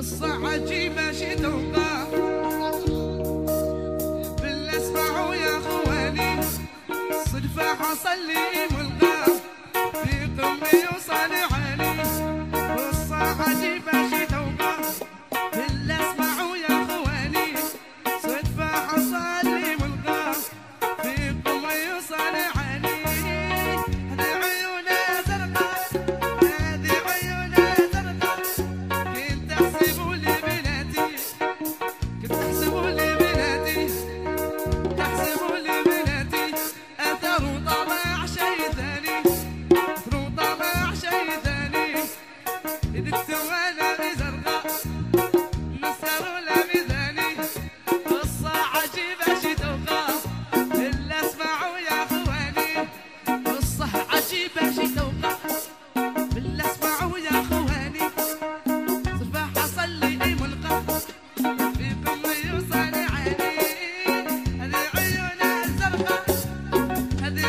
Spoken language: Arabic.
قصة عجيبة شي توقع بالله اسمعوا يا اخواني، صدفة حصل لي ملقى في قمة يوصل عالي. قصة عجيبة شي توقع بالله اسمعوا يا اخواني، صدفة حصل لي ملقى في قمة يوصل عالي. هذه عيونها زرقاء، هذه عيونها زرقاء، كنت تحسبوا لي بناتي، كنت تحسبوا لي بناتي، تحسبوا لي بناتي، اثروا طلع شي ثاني، اثروا طلع شي ثاني. دكتور انا زرقاء نسروا لا ميزاني. قصة عجيبة شي توقع الا اسمعوا يا اخواني، قصة عجيبة شي توقع بالله اسمعوا يا اخواني، صدفة حصل لي ملقى في قمة يوصل عالي. هذه عيونها زرقاء، هذه